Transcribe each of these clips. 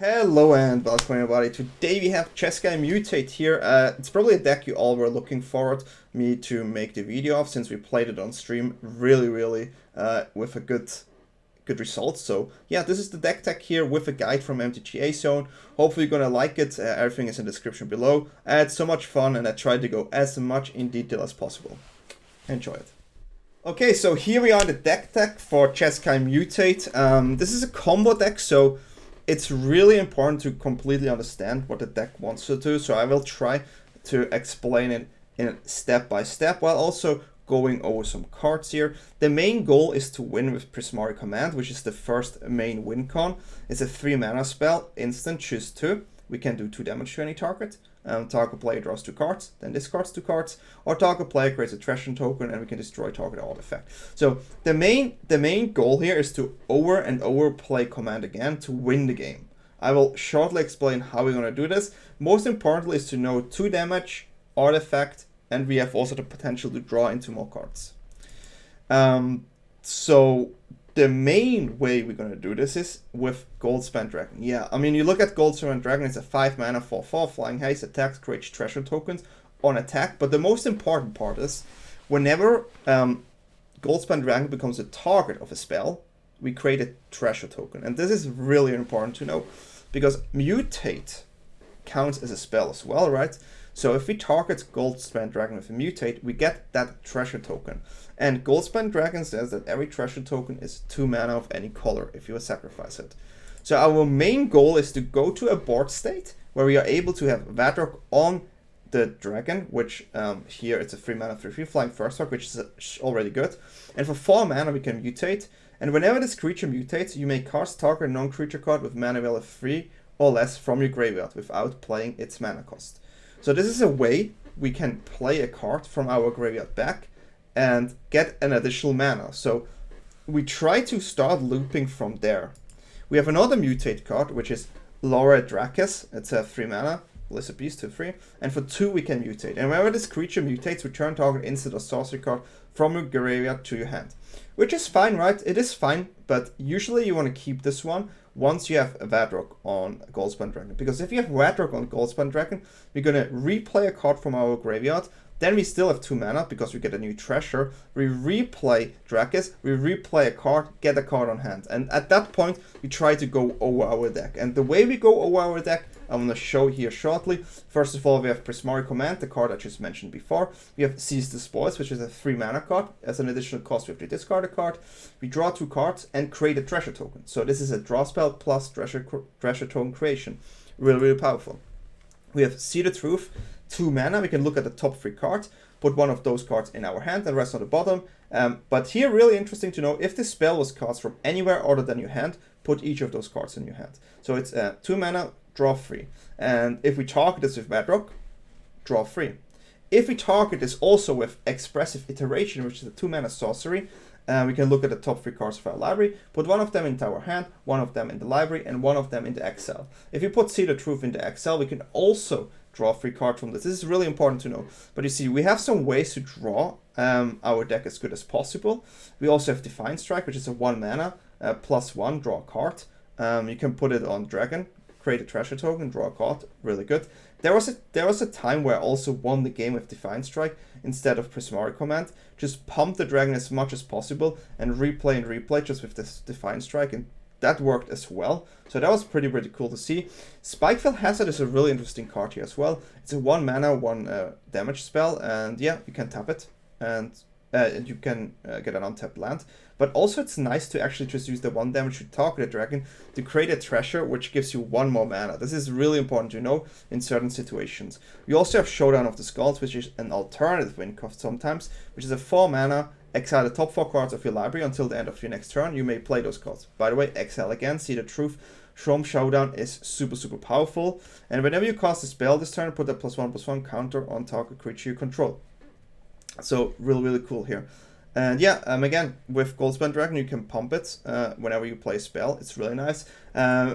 Hello and welcome everybody. Today we have JESKAI Mutate here. It's probably a deck you all were looking forward me to make the video of, since we played it on stream really with a good result. So yeah, this is the deck tech here with a guide from MTGA Zone. Hopefully you're gonna like it. Everything is in the description below. I had so much fun and I tried to go as much in detail as possible. Enjoy it. Okay, so here we are, the deck tech for JESKAI Mutate. This is a combo deck, so it's really important to completely understand what the deck wants to do. So I will try to explain it in step by step while also going over some cards here. The main goal is to win with Prismari Command, which is the first main win con. It's a 3 mana spell, instant, choose 2. We can do 2 damage to any target. Target player draws 2 cards, then discards 2 cards, or target player creates a treasure token and we can destroy target artifact. So the main goal here is to over and over play command again to win the game. I will shortly explain how we're going to do this. Most importantly is to know 2 damage, artifact, and we have also the potential to draw into more cards. So the main way we're going to do this is with Goldspan Dragon. Yeah, I mean, you look at Goldspan Dragon, it's a 5 mana 4/4 flying haste, attacks, creates treasure tokens on attack. But the most important part is whenever Goldspan Dragon becomes a target of a spell, we create a treasure token. And this is really important to know because Mutate counts as a spell as well, right? So if we target Goldspan Dragon with a Mutate, we get that treasure token. And Goldspan Dragon says that every treasure token is 2 mana of any color if you sacrifice it. So our main goal is to go to a board state where we are able to have Vadrock on the dragon, which here it's a 3 mana 3/3 flying first target, which is already good. And for 4 mana we can mutate. And whenever this creature mutates, you may cast target non-creature card with mana value 3 or less from your graveyard without playing its mana cost. So this is a way we can play a card from our graveyard back and get an additional mana. So we try to start looping from there. We have another mutate card, which is Laura Drakis. It's a 3 mana, Lizard Beast 2/3, and for 2 we can mutate. And whenever this creature mutates, return target instant or sorcery card from your graveyard to your hand. Which is fine, right? It is fine, but usually you want to keep this one once you have a Vadrock on Goldspan Dragon. Because if you have Vadrock on Goldspan Dragon, we're going to replay a card from our graveyard. Then we still have 2 mana because we get a new treasure. We replay Drakis, we replay a card, get a card on hand. And at that point, we try to go over our deck. And the way we go over our deck, I'm going to show here shortly. First of all, we have Prismari Command, the card I just mentioned before. We have Seize the Spoils, which is a 3 mana card. As an additional cost, we have to discard a card. We draw 2 cards and create a treasure token. So this is a draw spell plus treasure token creation. Really powerful. We have See the Truth, 2 mana. We can look at the top 3 cards, put one of those cards in our hand and the rest on the bottom. But here, really interesting to know, if this spell was cast from anywhere other than your hand, put each of those cards in your hand. So it's 2 mana, draw 3. And if we target this with Vadrock, draw 3. If we target this also with Expressive Iteration, which is a 2 mana sorcery, we can look at the top 3 cards of our library, put one of them into our hand, one of them in the library, and one of them into exile. If you put See the Truth into exile, we can also draw 3 cards from this. This is really important to know. But you see, we have some ways to draw our deck as good as possible. We also have Divine Strike, which is a 1 mana, +1, draw a card. You can put it on Dragon, create a treasure token, draw a card, really good. There was a time where I also won the game with Divine Strike instead of Prismari Command. Just pump the dragon as much as possible and replay just with this Divine Strike, and that worked as well. So that was pretty cool to see. Spikefield Hazard is a really interesting card here as well. It's a 1 mana, 1 damage spell, and yeah, you can tap it and you can get an untapped land. But also it's nice to actually just use the 1 damage to target a dragon to create a treasure, which gives you 1 more mana. This is really important to know in certain situations. We also have Showdown of the Skulls, which is an alternative win cost sometimes, which is a 4 mana, exile the top 4 cards of your library until the end of your next turn. You may play those cards. By the way, exile again, See the Truth. Shroom Showdown is super powerful. And whenever you cast a spell this turn, put a +1/+1 counter on target creature you control. So really cool here. And yeah, again, with Goldspan Dragon, you can pump it whenever you play a spell. It's really nice.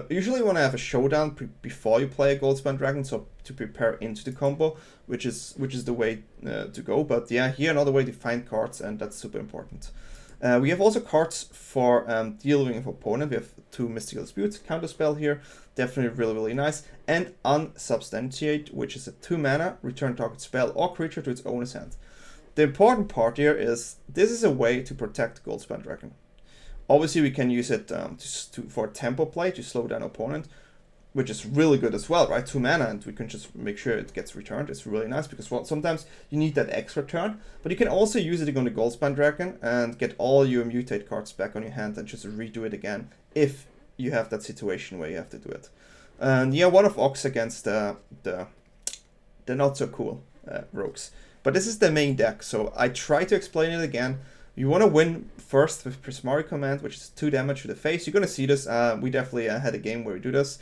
Usually you want to have a showdown before you play a Goldspan Dragon, so to prepare into the combo, which is the way to go. But yeah, here another way to find cards, and that's super important. We have also cards for dealing with opponent. We have 2 Mystical Disputes, Counterspell here, definitely really nice, and Unsubstantiate, which is a 2 mana, return target spell or creature to its owner's hand. The important part here is this is a way to protect Goldspan Dragon. Obviously, we can use it for tempo play to slow down opponent, which is really good as well, right? 2 mana, and we can just make sure it gets returned. It's really nice because sometimes you need that extra turn, but you can also use it on the Goldspan Dragon and get all your mutate cards back on your hand and just redo it again if you have that situation where you have to do it. And yeah, 1 of Ox against the not so cool rogues. But this is the main deck, so I try to explain it again. You want to win first with Prismari Command, which is 2 damage to the face. You're going to see this. We definitely had a game where we do this.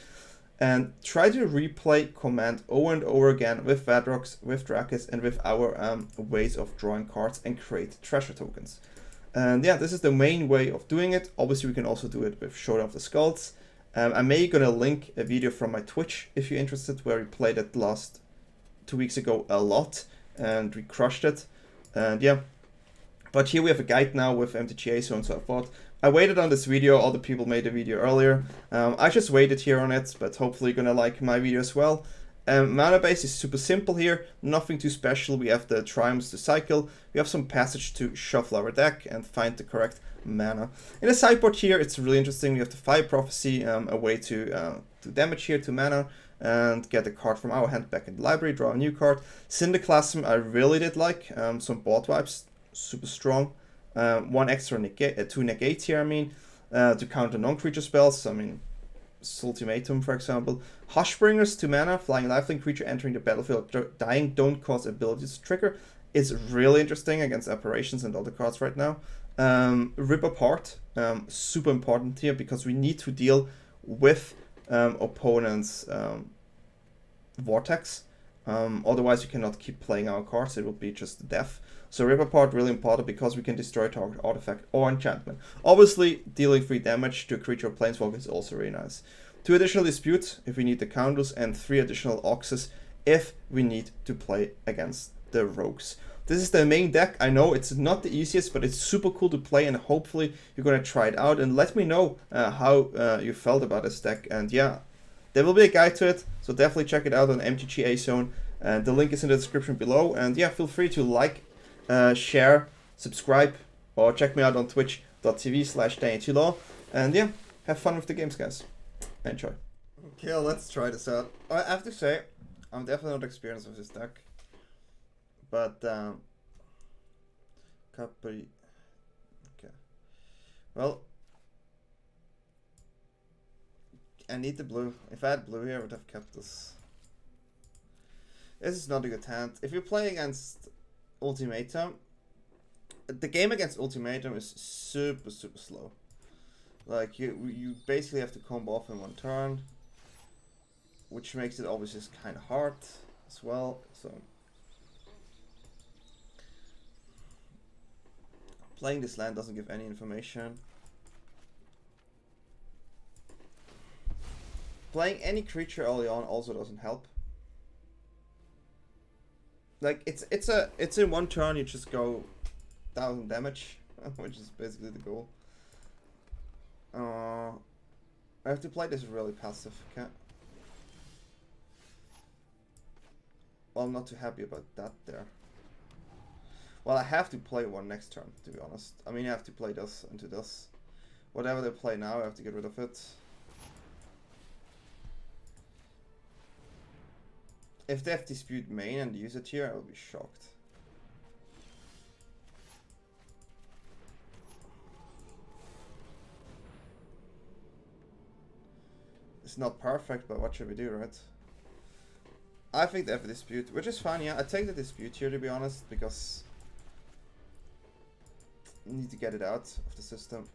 And try to replay Command over and over again with Vadrox, with Drakis, and with our ways of drawing cards and create treasure tokens. And yeah, this is the main way of doing it. Obviously, we can also do it with Showdown of the Skulls. I'm maybe going to link a video from my Twitch if you're interested, where we played it last 2 weeks ago a lot, and we crushed it. And yeah, but here we have a guide now with MTGA, so I thought I waited on this video. Other people made a video earlier. I just waited here on it, but hopefully you're gonna like my video as well. Mana base is super simple here, nothing too special. We have the triumphs to cycle, we have some passage to shuffle our deck and find the correct mana. In the sideboard here, it's really interesting. We have the Fire Prophecy, a way to do damage here to mana and get a card from our hand back in the library, draw a new card. Syndiclasm I really did like, some board vibes, super strong. 1 extra negate, 2 negates here, I mean, to counter non-creature spells, I mean, Ultimatum, for example. Hushbringers, 2 mana, flying lifelink creature entering the battlefield, dying, don't cause abilities to trigger. Is really interesting against Apparitions and all the cards right now. Rip Apart, super important here because we need to deal with opponents' Vortex. Otherwise, you cannot keep playing our cards, it will be just death. So Rip Apart really important because we can destroy target artifact or enchantment. Obviously, dealing 3 damage to a creature or planeswalker is also really nice. 2 additional disputes if we need the counters, and 3 additional oxes if we need to play against the rogues. This is the main deck. I know it's not the easiest, but it's super cool to play, and hopefully you're gonna try it out and let me know how you felt about this deck. And yeah, there will be a guide to it, so definitely check it out on MTGA Zone. And the link is in the description below. And yeah, feel free to like, share, subscribe, or check me out on twitch.tv/DanyTLaw. And yeah, have fun with the games, guys. Enjoy. Okay, let's try this out. I have to say, I'm definitely not experienced with this deck. But, Capri. Okay. Well, I need the blue. If I had blue here, I would have kept this. This is not a good hand. If you play against Ultimatum, the game against Ultimatum is super slow. Like you basically have to combo off in 1 turn, which makes it obviously kind of hard as well. So playing this land doesn't give any information. Playing any creature early on also doesn't help. Like it's in 1 turn you just go 1000 damage, which is basically the goal. I have to play this really passive, okay? Well, I'm not too happy about that there. Well, I have to play 1 next turn, to be honest. I mean, I have to play this into this. Whatever they play now, I have to get rid of it. If they have Dispute main and use it here, I will be shocked. It's not perfect, but what should we do, right? I think they have a Dispute, which is fine, yeah. I take the Dispute here, to be honest, because you need to get it out of the system.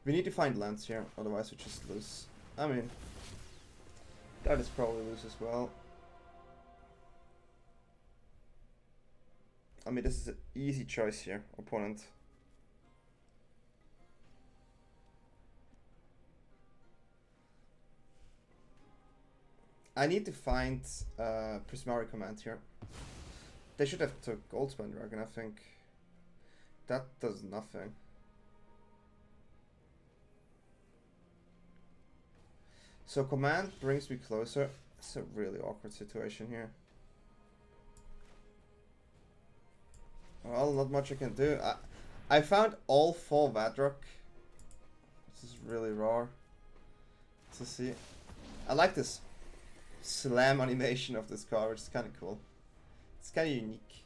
We need to find lands here, otherwise we just lose. I mean, that is probably lose as well. I mean, this is an easy choice here, opponent. I need to find Prismari Command here. They should have took Goldspan Dragon, I think. That does nothing. So Command brings me closer. It's a really awkward situation here. Well, not much I can do. I found all 4 Vadrock. This is really raw to see. I like this slam animation of this card, which is kind of cool. It's kind of unique.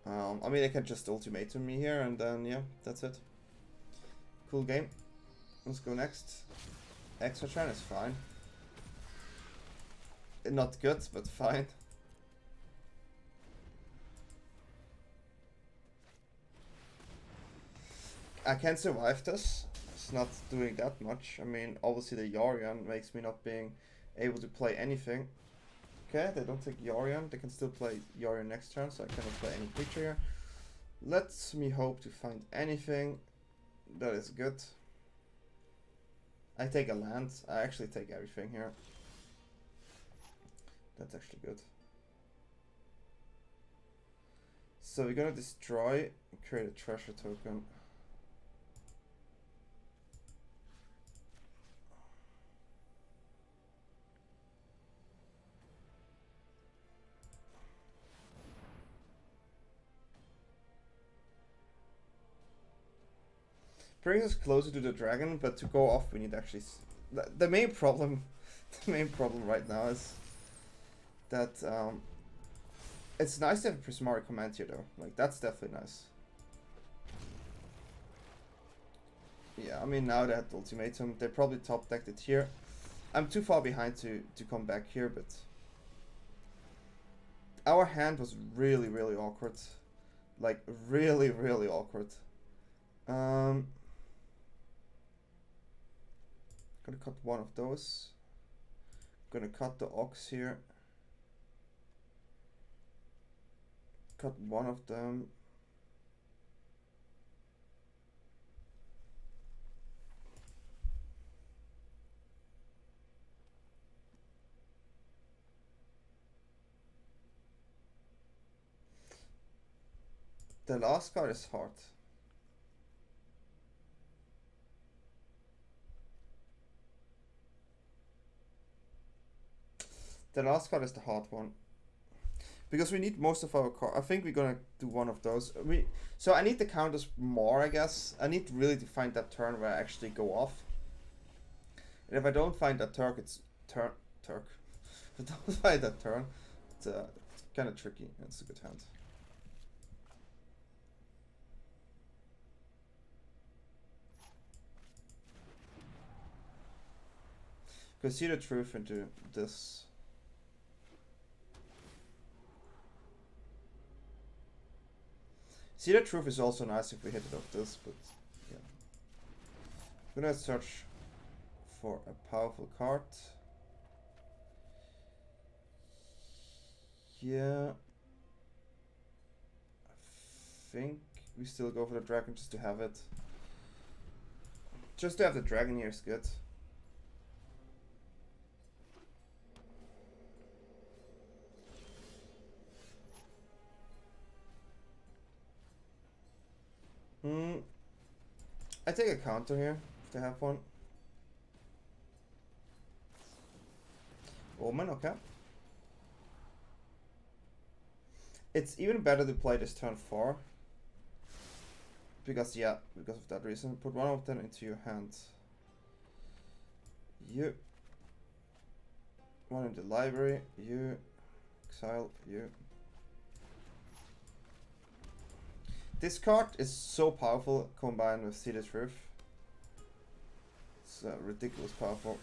I mean, they can just ultimatum me here, and then, yeah, that's it. Cool game. Let's go next. Extra Tran is fine. Not good, but fine. I can survive this. It's not doing that much. I mean, obviously the Yorion makes me not being able to play anything. Okay, they don't take Yorion. They can still play Yorion next turn, so I cannot play any creature here. Let me hope to find anything that is good. I take a land. I actually take everything here. That's actually good. So we're gonna destroy and create a treasure token. Brings us closer to the dragon, but to go off we need actually... The main problem right now is that it's nice to have a Prismari Command here though. Like, that's definitely nice. Yeah, I mean, now they had the ultimatum. They probably top decked it here. I'm too far behind to come back here, but our hand was really, really awkward. Like, really, really awkward. Gonna cut one of those. Gonna cut the Ox here. Cut one of them. The last card is hard. The last card is the hard one. Because we need most of our cards. I think we're gonna do one of those. So I need the counters more, I guess. I need really to find that turn where I actually go off. And if I don't find that Turk, it's Turk. If I don't find that turn, it's kind of tricky. It's a good hand. Because see the truth into this. See the truth is also nice if we hit it off this, but yeah. I'm gonna search for a powerful card. Yeah. I think we still go for the dragon just to have it. Just to have the dragon here is good. I take a counter here, if they have one. Omen, okay. It's even better to play this turn 4. Because, yeah, because of that reason. Put one of them into your hand. You. One in the library. You. Exile. You. This card is so powerful combined with See the Truth. It's ridiculous powerful.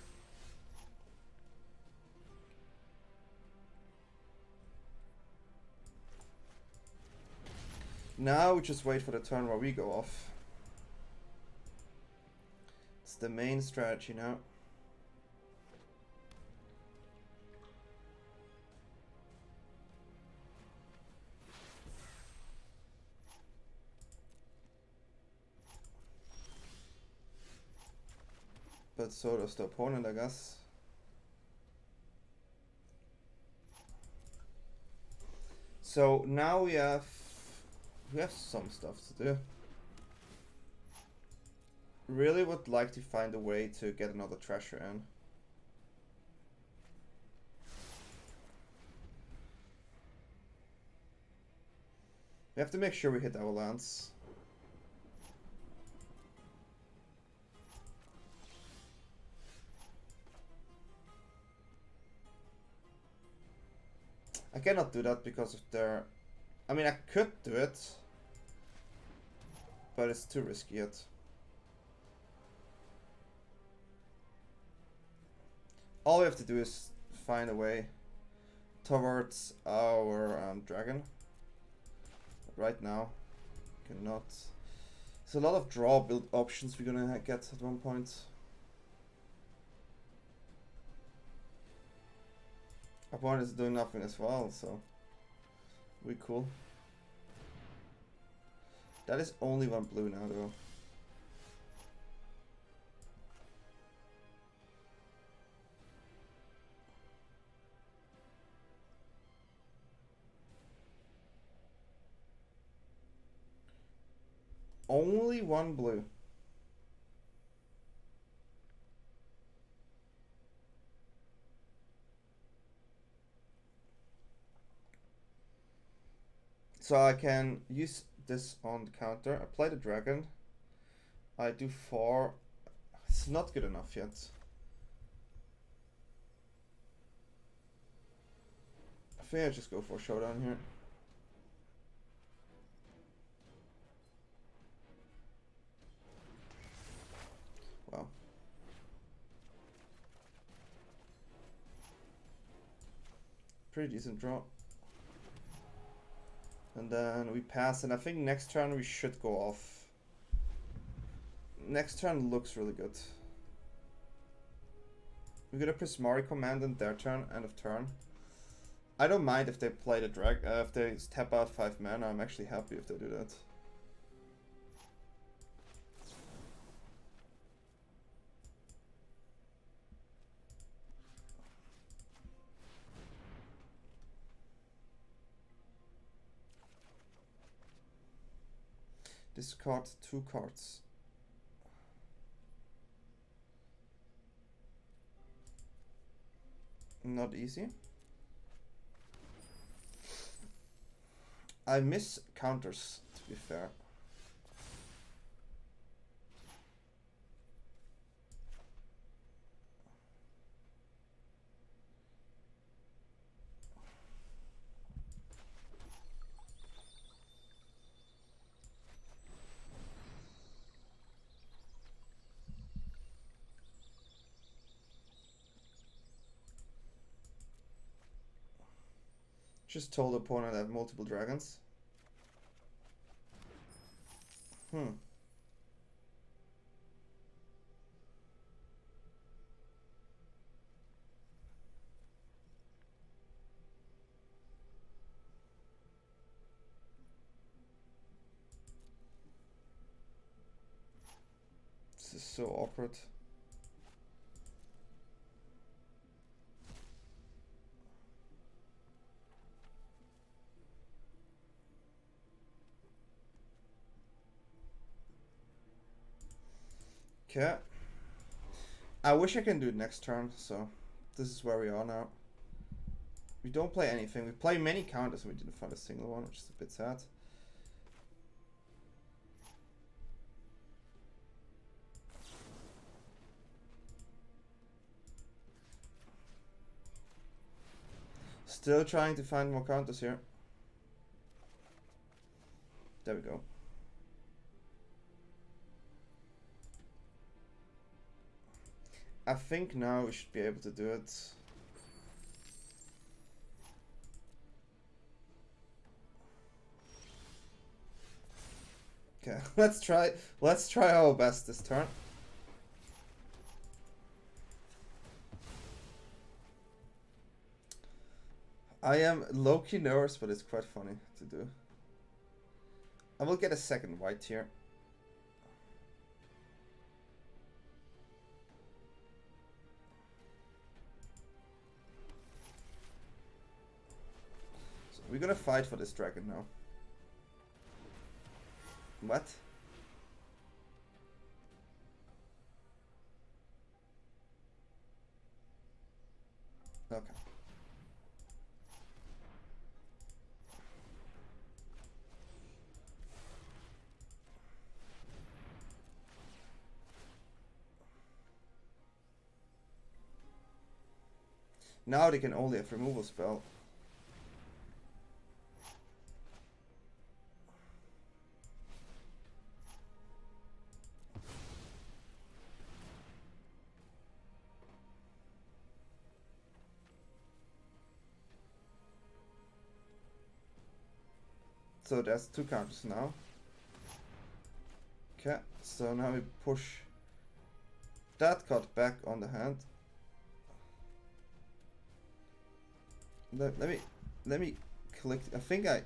Now we just wait for the turn where we go off. It's the main strategy now. But so does the opponent, I guess. So now we have some stuff to do. Really would like to find a way to get another treasure in. We have to make sure we hit our lands. I cannot do that because of their... I mean, I could do it, but it's too risky yet. All we have to do is find a way towards our dragon. Right now, cannot. There's a lot of draw build options we're gonna get at one point. Opponent is doing nothing as well, so we cool. That is only one blue now, though. Only one blue. So I can use this on the counter. I play the dragon. I do 4. It's not good enough yet. I think I just go for a showdown here. Wow. Pretty decent draw. And then we pass, and I think next turn we should go off. Next turn looks really good. We're gonna Prismari command in their turn, end of turn. I don't mind if they play the drag, if they tap out 5 mana, I'm actually happy if they do that. Discard 2 cards. Not easy. I miss counters, to be fair. Just told the opponent I have multiple dragons. This is so awkward. Okay. I wish I can do it next turn, so this is where we are now. We don't play anything. We play many counters and we didn't find a single one, which is a bit sad. Still trying to find more counters here. There we go. I think now we should be able to do it. Okay, let's try our best this turn. I am low-key nervous, but it's quite funny to do. I will get a second white here. We're gonna fight for this dragon now. What? Okay. Now they can only have removal spell. So there's 2 counters now. Okay, so now we push that card back on the hand. Let me click. I think I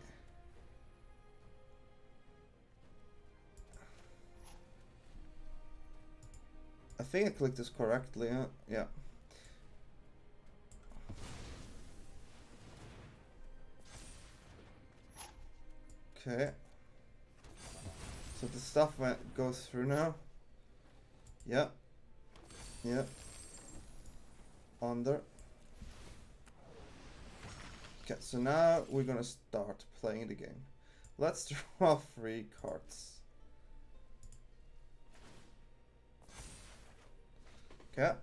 clicked this correctly. Huh? Yeah. Okay. So the stuff goes through now. Yeah. Yeah. Under. Okay, so now we're gonna start playing the game. Let's draw 3 cards. Okay.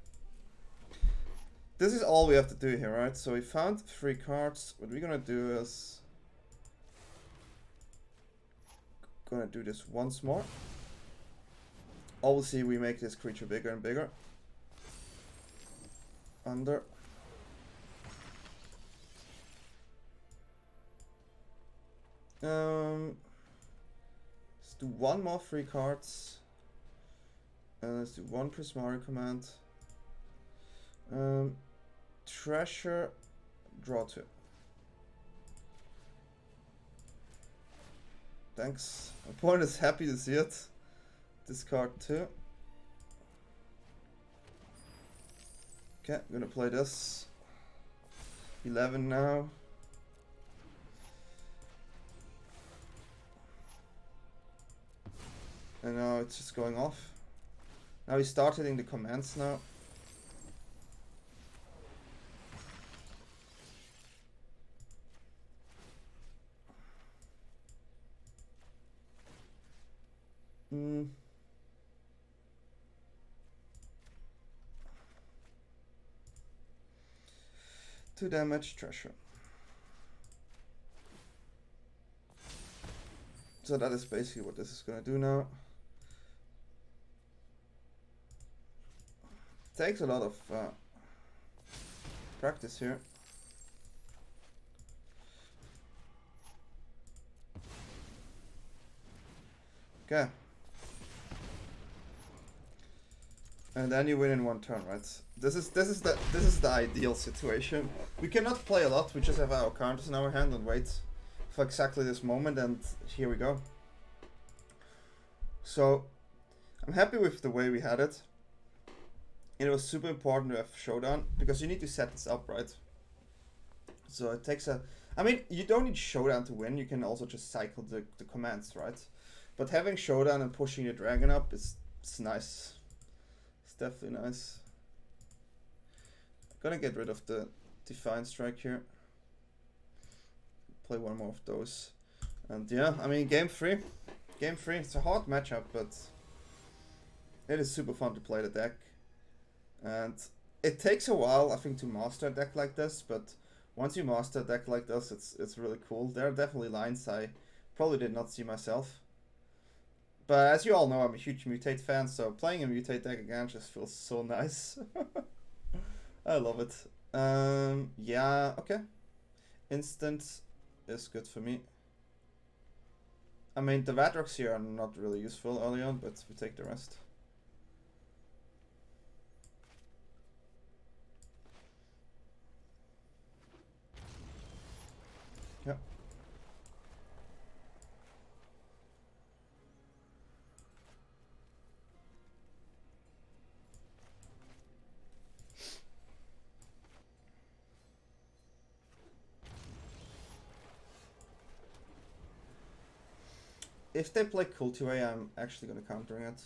This is all we have to do here, right? So we found 3 cards. What we're gonna do is gonna do this once more. Obviously we make this creature bigger and bigger. Under. Let's do 1 more 3 cards. And let's do 1 Prismari command. Treasure, draw 2. Thanks. My opponent is happy to see it. Discard 2. Okay, I'm gonna play this. 11 now. And now it's just going off. Now we start hitting the commands now. Hmm. 2 damage, treasure. So that is basically what this is gonna do now. Takes a lot of practice here. Okay. And then you win in 1 turn, right? This is the ideal situation. We cannot play a lot. We just have our counters in our hand and wait for exactly this moment, and here we go. So I'm happy with the way we had it. It was super important to have Showdown because you need to set this up, right? So it takes a... I mean, you don't need Showdown to win. You can also just cycle the commands, right? But having Showdown and pushing your dragon up is nice. It's definitely nice. I'm gonna get rid of the Defiant Strike here. Play 1 more of those. And yeah, I mean, game 3. Game 3, it's a hard matchup, but it is super fun to play the deck. And it takes a while, I think, to master a deck like this, but once you master a deck like this, it's really cool. There are definitely lines I probably did not see myself. But as you all know, I'm a huge Mutate fan, so playing a Mutate deck again just feels so nice. I love it. Yeah, okay. Instant is good for me. I mean, the Vadrox here are not really useful early on, but we take the rest. Yep. If they play Cultivate, I'm actually gonna counter it.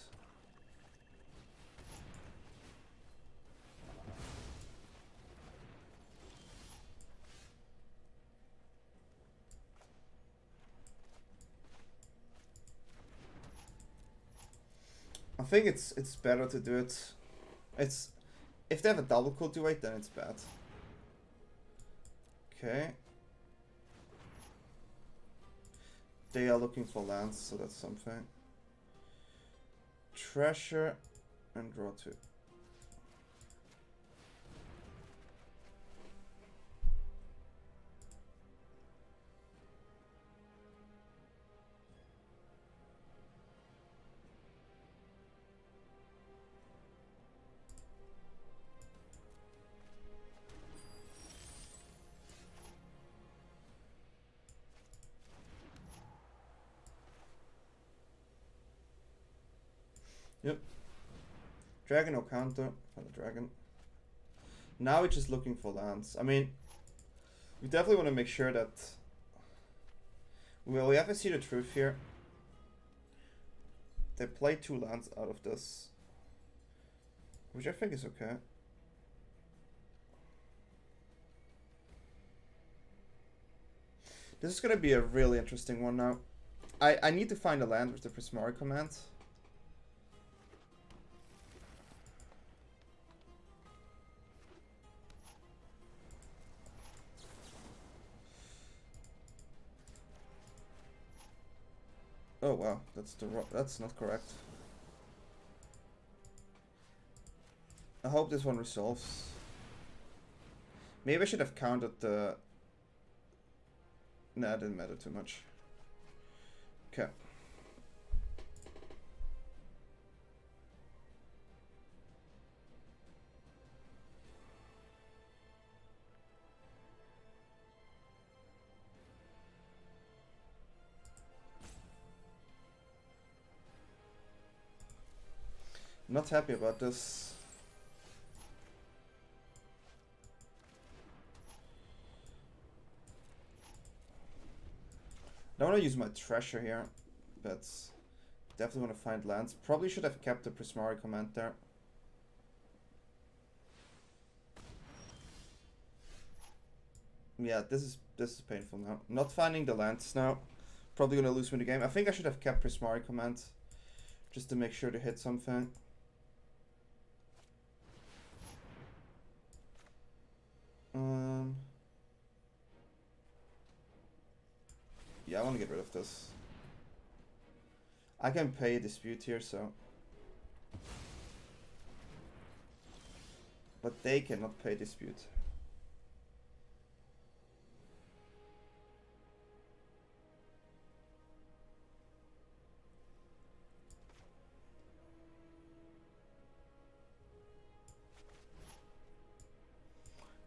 I think it's better to do it. It's if they have a double Cultivate, then it's bad. Okay. They are looking for lands, so that's something. Treasure and draw 2. Yep. Dragon or counter for the dragon. Now we're just looking for lands. I mean, we definitely want to make sure that... Well, we have to see the truth here. They play 2 lands out of this. Which I think is okay. This is going to be a really interesting one now. I need to find a land with the Prismari command. Oh wow, that's not correct. I hope this one resolves. Maybe I should have counted the... Nah, it didn't matter too much. Okay. Not happy about this. I don't want to use my treasure here, but definitely want to find lands. Probably should have kept the Prismari command there. Yeah, this is painful now. Not finding the lands now. Probably gonna lose me the game. I think I should have kept Prismari command just to make sure to hit something. Yeah, I want to get rid of this. I can pay dispute here, so. But they cannot pay dispute.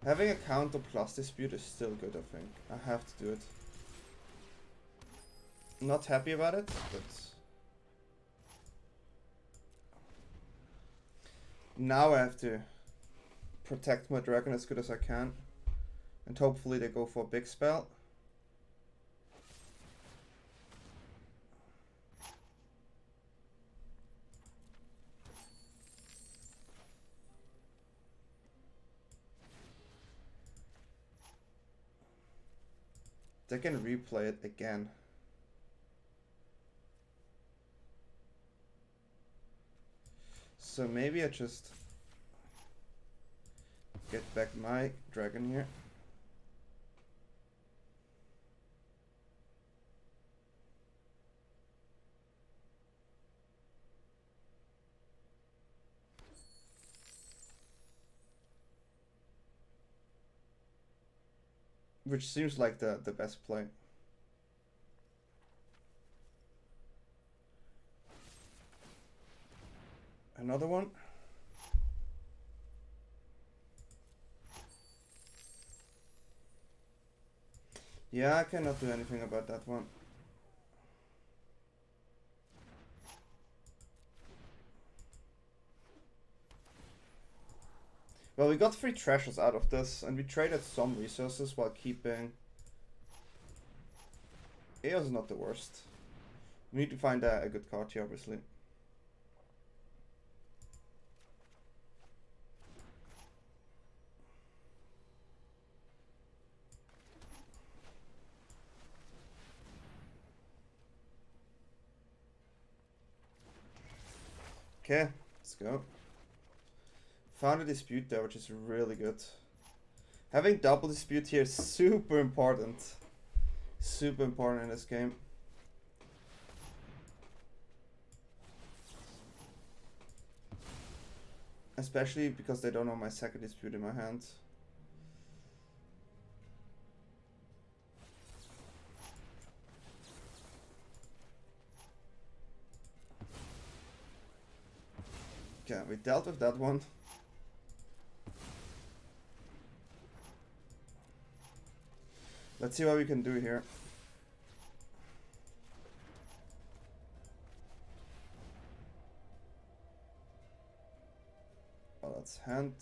Having a counter plus dispute is still good, I think. I have to do it. Not happy about it, but... Now I have to protect my dragon as good as I can. And hopefully they go for a big spell. They can replay it again. So maybe I just get back my dragon here. Which seems like the best play. Another one. Yeah, I cannot do anything about that one. Well, we got 3 treasures out of this, and we traded some resources while keeping... Eos is not the worst. We need to find a good card here, obviously. Okay, let's go. Found a dispute there, which is really good. Having double dispute here is super important. Super important in this game. Especially because they don't know my second dispute in my hand. Okay, we dealt with that one. Let's see what we can do here. Oh, that's hand.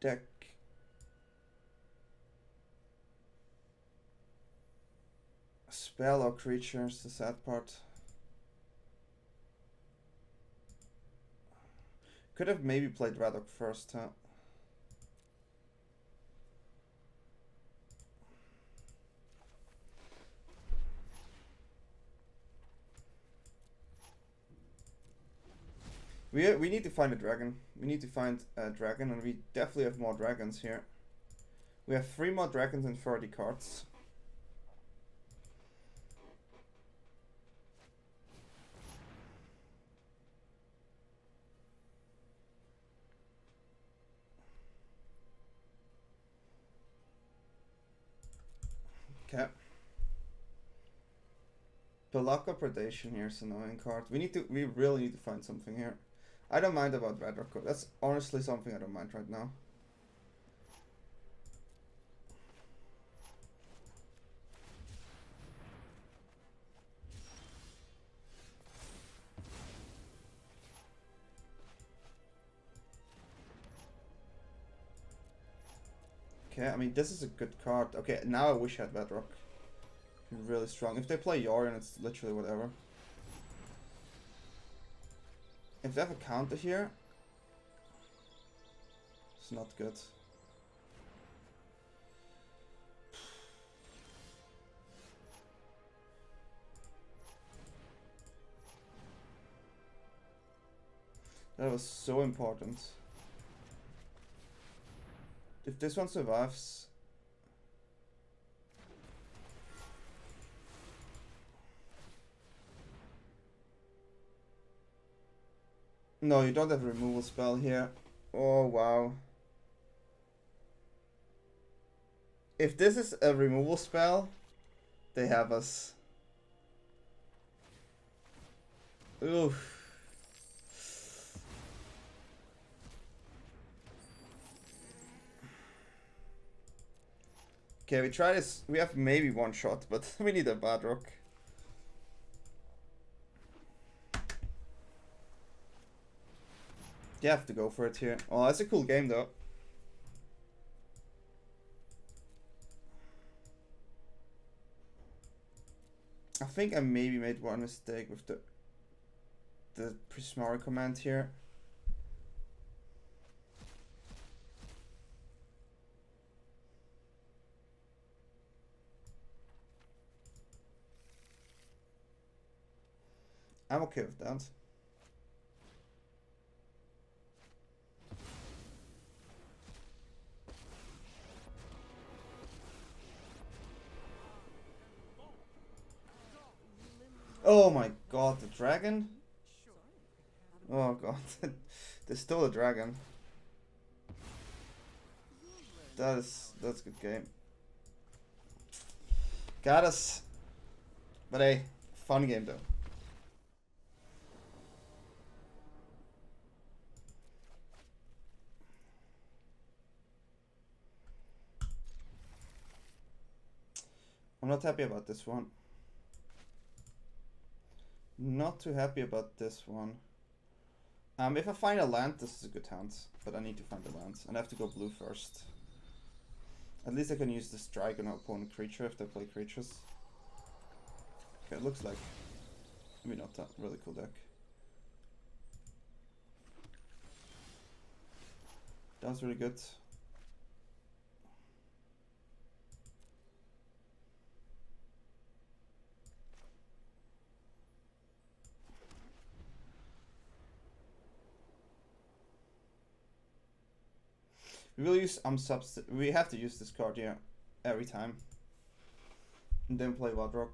Deck. Spell or creatures, the sad part. Could have maybe played Radok first, huh? We need to find a dragon. We need to find a dragon, and we definitely have more dragons here. We have 3 more dragons and 30 cards. Okay. Pelaka Predation here is an annoying card. We really need to find something here. I don't mind about Red Rock. That's honestly something I don't mind right now. Okay, I mean this is a good card. Okay, now I wish I had Bedrock. Really strong. If they play Yorion, it's literally whatever. If they have a counter here, it's not good. That was so important. If this one survives... No, you don't have a removal spell here. Oh, wow. If this is a removal spell, they have us. Oof. Okay, we try this. We have maybe one shot, but we need a bad rock. You have to go for it here. Oh, that's a cool game though. I think I maybe made one mistake with the Prismari command here. I'm okay with that. Oh my god, the dragon? Oh god, there's still a dragon. That's a good game. Got us. But hey, fun game though. I'm not happy about this one. Not too happy about this one. If I find a land, this is a good hand. But I need to find a land. And I have to go blue first. At least I can use the strike on an opponent creature if they play creatures. Okay, it looks like maybe not that really cool deck. That was really good. We will use we have to use this card here every time. And then play Wadrock.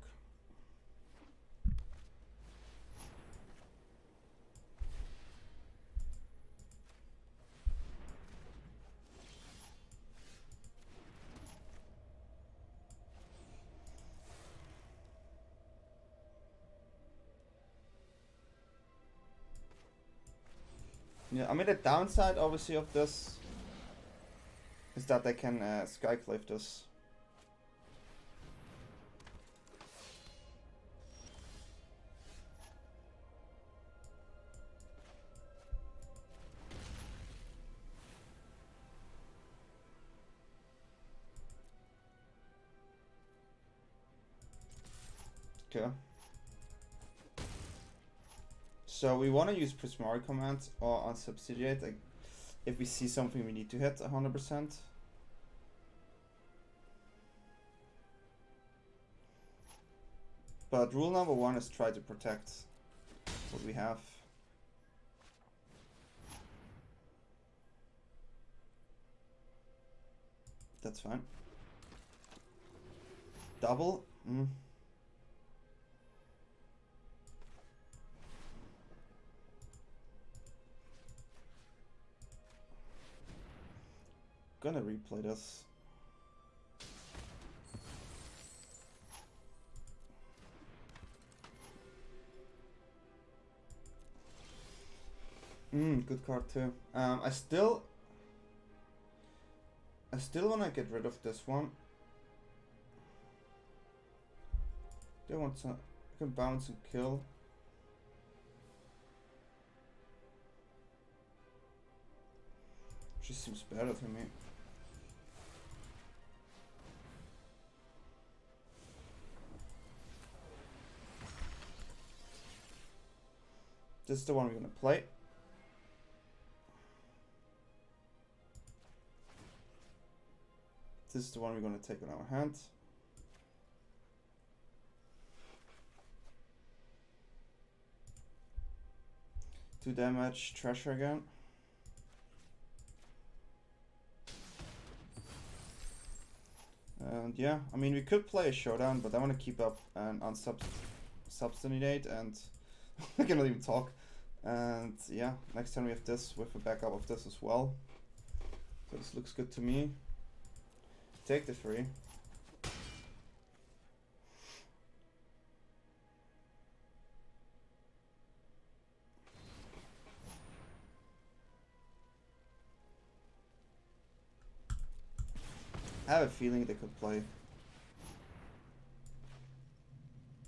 Yeah, I mean the downside obviously of this is that they can Skyclave this. Okay. So we want to use Prismari command or unsubsidiate, like if we see something we need to hit 100%. But rule number one is try to protect what we have. That's fine. Double? Gonna replay this. Good card too. I still wanna get rid of this one. They want to. I can bounce and kill. Just seems better to me. This is the one we're gonna play. This is the one we're gonna take in our hand. Two damage, treasure again. And yeah, I mean we could play a showdown, but I want to keep up and unsubstantiate and I cannot even talk. And yeah, next time we have this with a backup of this as well. So this looks good to me. Take the 3. I have a feeling they could play.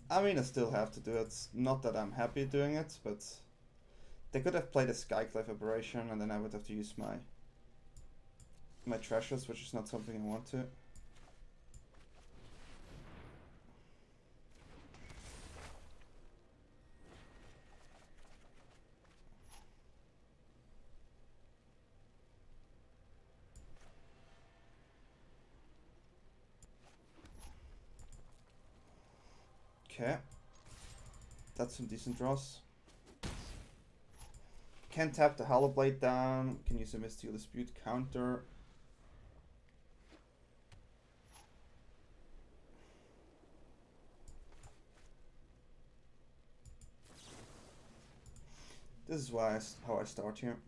I mean, I still have to do it. Not that I'm happy doing it, but they could have played a Skyclave Aberration and then I would have to use my treasures, which is not something I want to. Okay, that's some decent draws. Can tap the Hollow Blade down, can use a Mystical Dispute counter. This is how I start here.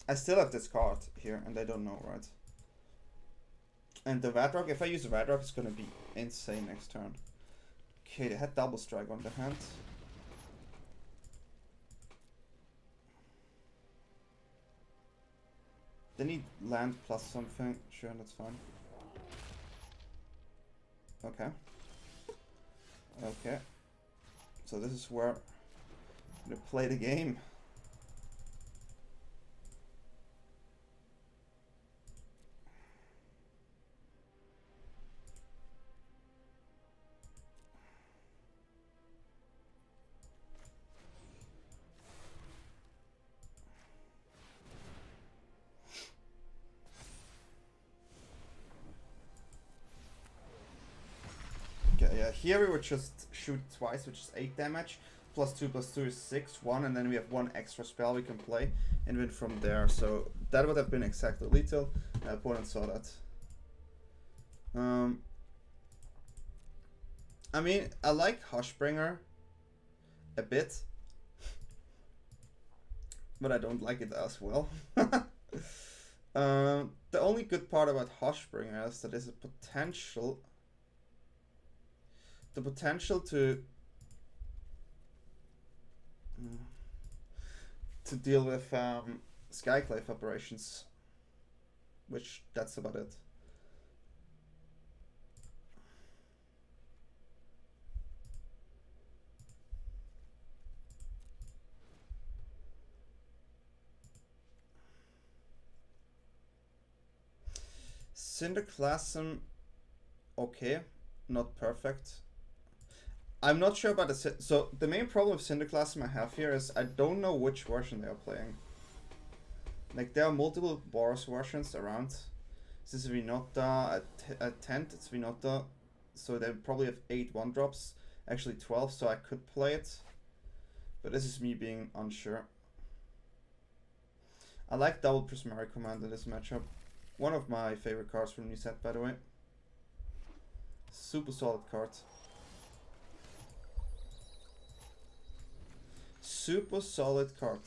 I still have this card here, and I don't know, right? And the Vadrock, if I use Vadrock, it's gonna be insane next turn. Okay, they had double strike on the hand. They need land plus something. Sure, that's fine. Okay. Okay. So this is where I'm gonna play the game. Here we would just shoot twice, which is 8 damage. +2/+2 is 6, 1, and then we have 1 extra spell we can play and win from there. So that would have been exactly lethal. My opponent saw that. I mean, I like Hushbringer a bit, but I don't like it as well. The only good part about Hushbringer is that there's a potential, to deal with Skyclave operations, which that's about it. Cinderclasm, okay, not perfect. I'm not sure about the so the main problem with Cinderclasm I have here is I don't know which version they are playing. Like there are multiple Boros versions around. This is Vinota, at 10th it's Vinota, so they probably have 8 1-drops, actually 12, so I could play it. But this is me being unsure. I like double Prismari Command in this matchup. One of my favorite cards from new set, by the way. Super solid card. Super solid card.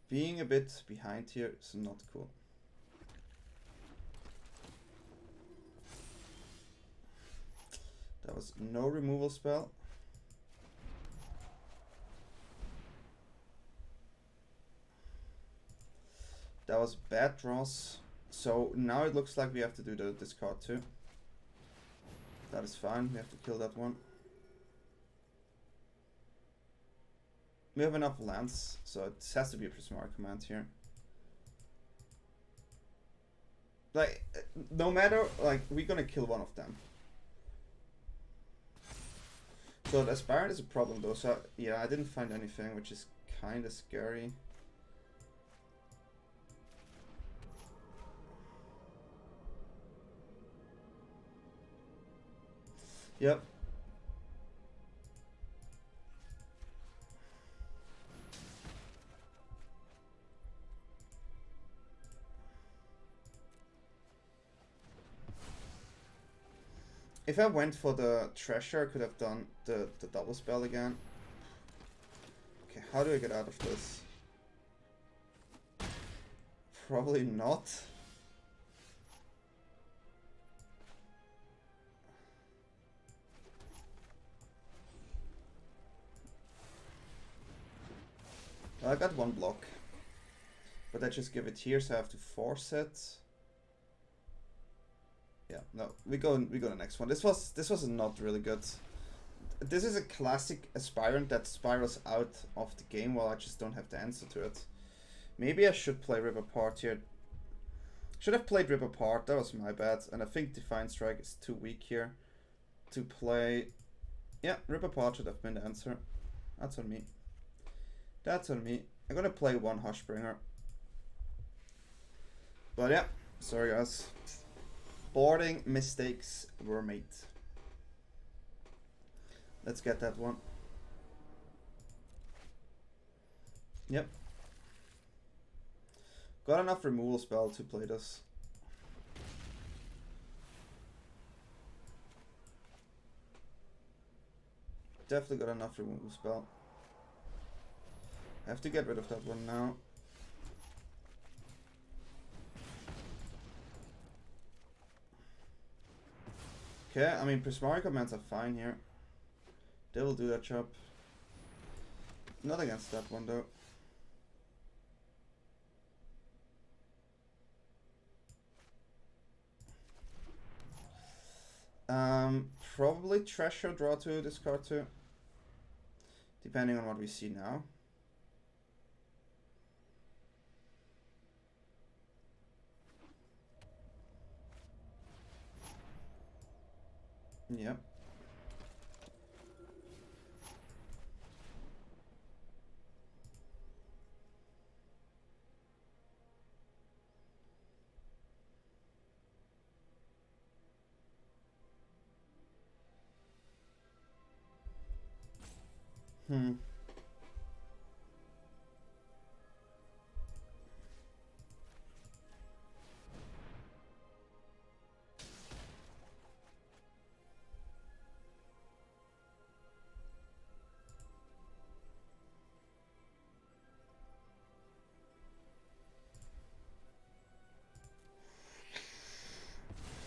Being a bit behind here is not cool. That was no removal spell. That was bad draws. So now it looks like we have to do the discard too. That is fine, we have to kill that one. We have enough lands, so it has to be a Prismari Command here. Like, no matter, like, we're gonna kill one of them. So the Aspirant is a problem though, so yeah, I didn't find anything, which is kinda scary. Yep. If I went for the Treasure, I could have done the double spell again. Okay, how do I get out of this? Probably not. Well, I got one block, but I just give it here, so I have to force it. Yeah, no, we go the next one. This was not really good. This is a classic Aspirant that spirals out of the game while I just don't have the answer to it. Maybe I should play Rip Apart here. Should have played Rip Apart, that was my bad. And I think Defiant Strike is too weak here to play. Yeah, Rip Apart should have been the answer. That's on me. That's on me. I'm gonna play one Hushbringer. But yeah, sorry guys. Boarding mistakes were made. Let's get that one. Yep. Got enough removal spell to play this. Definitely got enough removal spell. I have to get rid of that one now. Okay, I mean Prismari Commands are fine here. They will do that job. Not against that one though. Probably Treasure, draw 2, discard 2. Depending on what we see now. Yep. Hmm.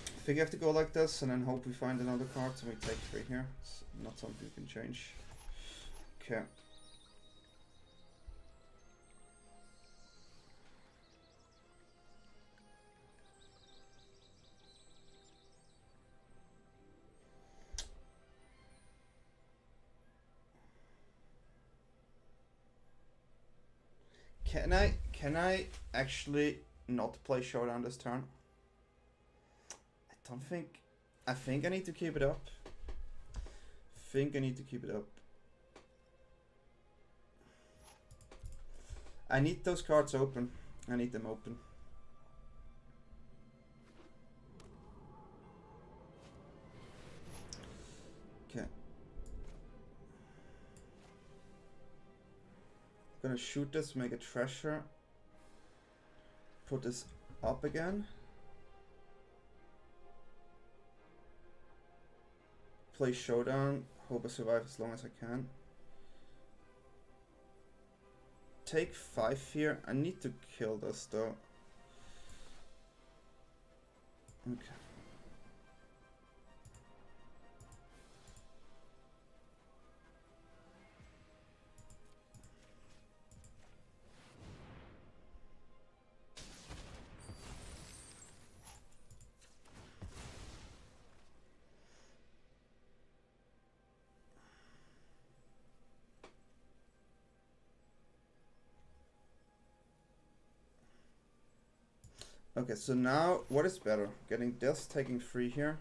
I think I have to go like this and then hope we find another card and we take 3 here. It's not something we can change. Okay. Can I actually not play Showdown this turn? I think I need to keep it up. I need those cards open. I need them open. Okay. I'm gonna shoot this, make a treasure. Put this up again. Play Showdown. Hope I survive as long as I can. Take 5 here. I need to kill this though. Okay. Okay, so now what is better? Getting this, taking 3 here.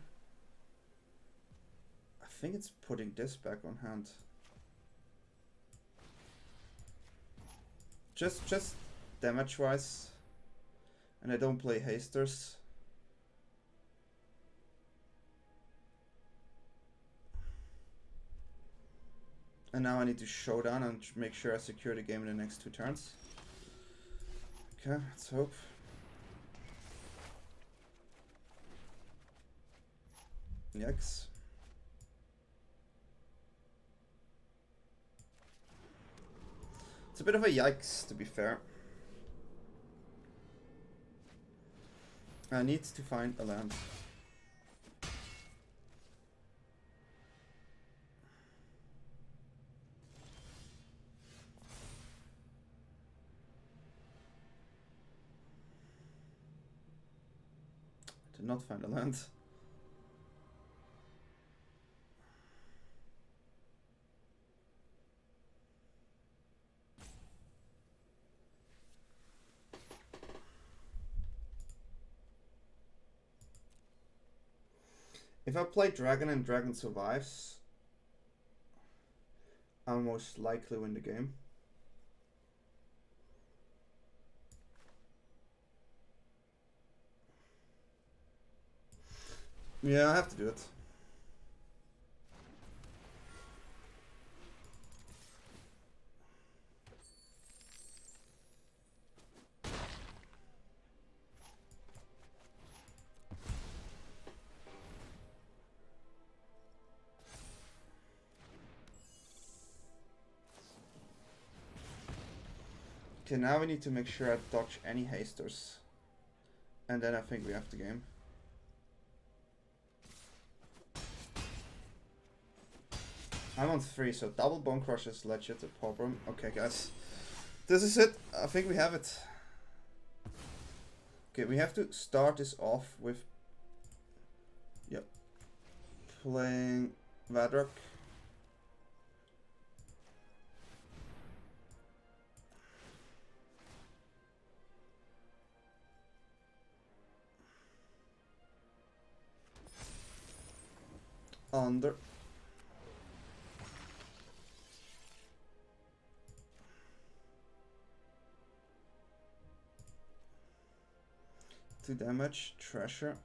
I think it's putting this back on hand. Just damage wise. And I don't play hasters. And now I need to Showdown and make sure I secure the game in the next 2 turns. Okay, let's hope. Yikes. It's a bit of a yikes, to be fair. I need to find a land. Did not find a land. If I play Dragon and Dragon survives, I'll most likely win the game. Yeah, I have to do it. Okay, now we need to make sure I dodge any hasters. And then I think we have the game. I'm on 3, so double Bone Crush is legit a problem. Okay, guys. This is it. I think we have it. Okay, we have to start this off with... Yep. Playing Vadrock. Under. To damage, treasure.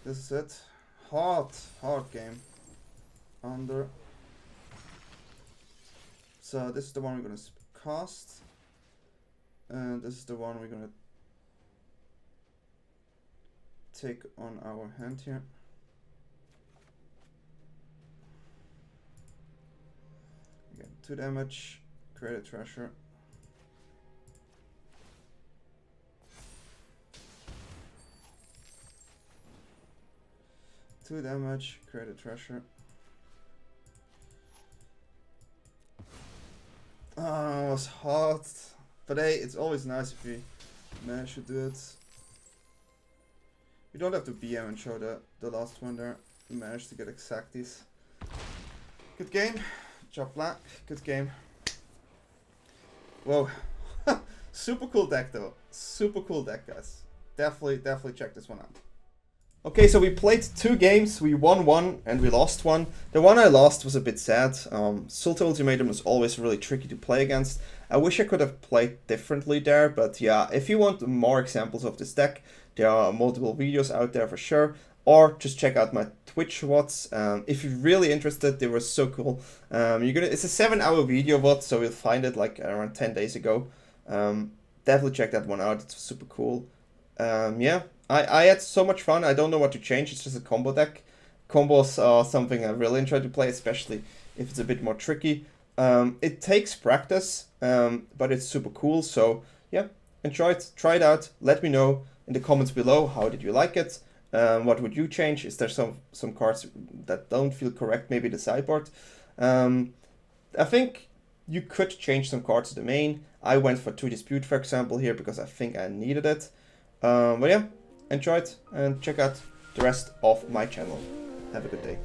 This is it. Hard game. Under. So this is the one we're gonna cast. And this is the one we're gonna take on our hand here. Again, 2 damage, create a treasure. Two damage, create a treasure. Oh, it was hard. But hey, it's always nice if we manage to do it. You don't have to BM and show the last one there. We managed to get exacties. Good game. Job black. Good game. Whoa. Super cool deck though. Super cool deck, guys. Definitely check this one out. Okay, so we played 2 games. We won 1 and we lost 1. The one I lost was a bit sad. Sultai Ultimatum was always really tricky to play against. I wish I could have played differently there, but yeah, if you want more examples of this deck, there are multiple videos out there for sure. Or just check out my Twitch VODs. If you're really interested, they were so cool. It's a 7-hour video VOD, so you'll find it like around 10 days ago. Definitely check that one out. It's super cool. Yeah. I had so much fun. I don't know what to change. It's just a combo deck. Combos are something I really enjoy to play, especially if it's a bit more tricky. It takes practice, but it's super cool. So yeah, enjoy it. Try it out. Let me know in the comments below. How did you like it? What would you change? Is there some cards that don't feel correct? Maybe the sideboard. I think you could change some cards to the main. I went for 2 Dispute, for example, here because I think I needed it. But yeah. Enjoy it and check out the rest of my channel. Have a good day.